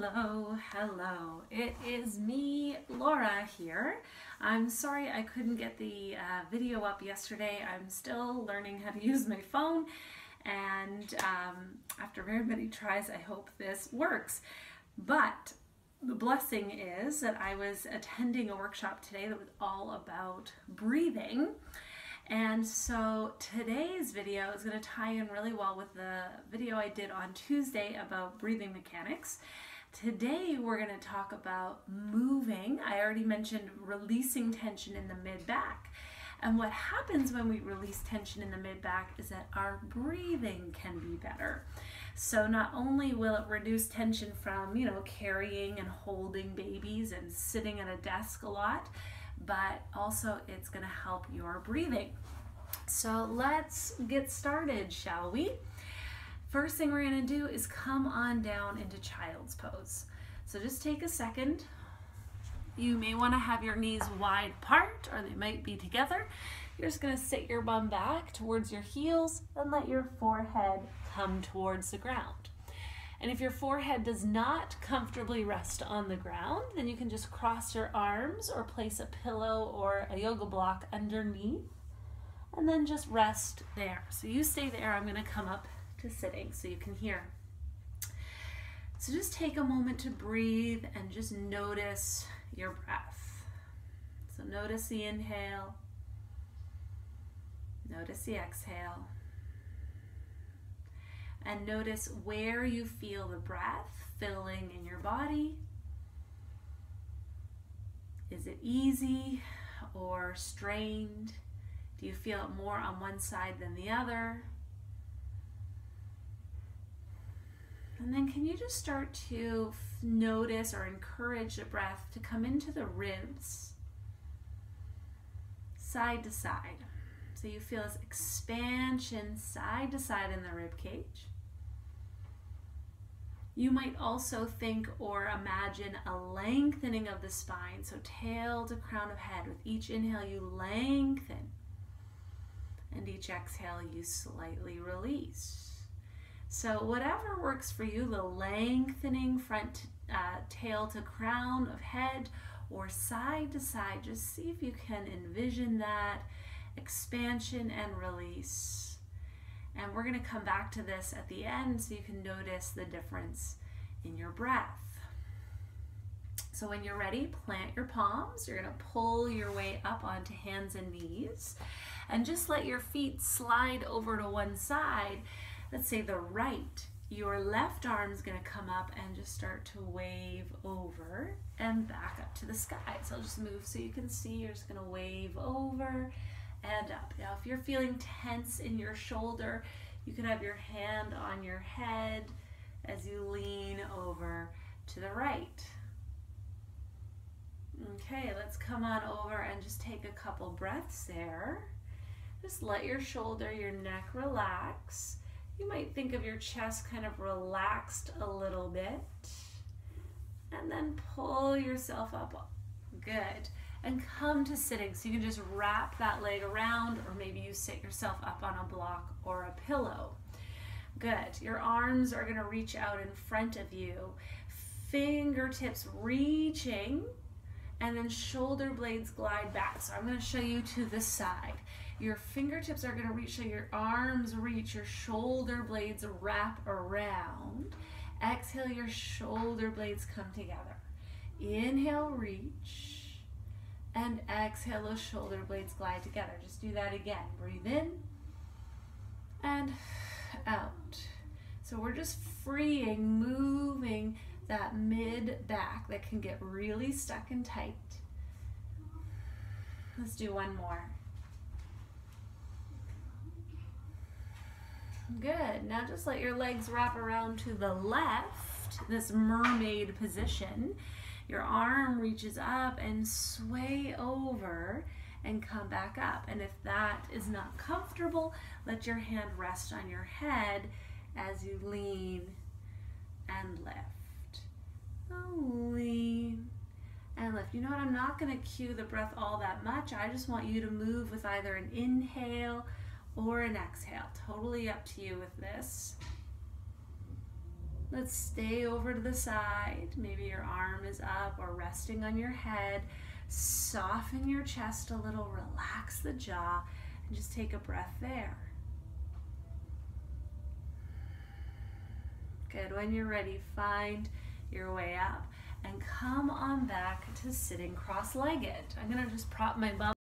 Hello, hello. It is me, Laura, here. I'm sorry I couldn't get the video up yesterday. I'm still learning how to use my phone, and after very many tries, I hope this works. But the blessing is that I was attending a workshop today that was all about breathing. And so today's video is going to tie in really well with the video I did on Tuesday about breathing mechanics. Today we're going to talk about moving. I already mentioned releasing tension in the mid-back. And what happens when we release tension in the mid-back is that our breathing can be better. So not only will it reduce tension from, carrying and holding babies and sitting at a desk a lot, but also it's going to help your breathing. So let's get started, shall we? First thing we're going to do is come on down into child's pose. So just take a second. You may want to have your knees wide apart, or they might be together. You're just going to sit your bum back towards your heels and let your forehead come towards the ground. And if your forehead does not comfortably rest on the ground, then you can just cross your arms or place a pillow or a yoga block underneath and then just rest there. So you stay there. I'm going to come up to sitting so you can hear. So just take a moment to breathe and just notice your breath. So notice the inhale, notice the exhale. And notice where you feel the breath filling in your body. Is it easy or strained? Do you feel it more on one side than the other? And then can you just start to notice or encourage the breath to come into the ribs, side to side. So you feel this expansion side to side in the rib cage. You might also think or imagine a lengthening of the spine, so tail to crown of head. With each inhale, you lengthen, and each exhale, you slightly release. So whatever works for you, the lengthening front tail to crown of head or side to side, just see if you can envision that expansion and release. And we're going to come back to this at the end so you can notice the difference in your breath. So when you're ready, plant your palms. You're going to pull your way up onto hands and knees. And just let your feet slide over to one side. Let's say the right. Your left arm is going to come up and just start to wave over and back up to the sky. So I'll just move so you can see. You're just going to wave over and up. Now, if you're feeling tense in your shoulder, you can have your hand on your head as you lean over to the right. Okay, let's come on over and just take a couple breaths there. Just let your shoulder, your neck relax. You might think of your chest kind of relaxed a little bit. And then pull yourself up. Good. And come to sitting. So you can just wrap that leg around, or maybe you sit yourself up on a block or a pillow. Good. Your arms are going to reach out in front of you. Fingertips reaching, and then shoulder blades glide back. So I'm going to show you to the side. Your fingertips are going to reach, so your arms reach, your shoulder blades wrap around. Exhale, your shoulder blades come together. Inhale, reach. And exhale, those shoulder blades glide together. Just do that again. Breathe in and out. So we're just freeing, moving that mid-back that can get really stuck and tight. Let's do one more. Good. Now just let your legs wrap around to the left, this mermaid position. Your arm reaches up and sway over and come back up. And if that is not comfortable, let your hand rest on your head as you lean and lift. Lean and lift. You know what? I'm not going to cue the breath all that much. I just want you to move with either an inhale or an exhale. Totally up to you with this. Let's stay over to the side. Maybe your arm is up or resting on your head. Soften your chest a little, relax the jaw, and just take a breath there. Good. When you're ready, find your way up and come on back to sitting cross-legged. I'm going to just prop my bum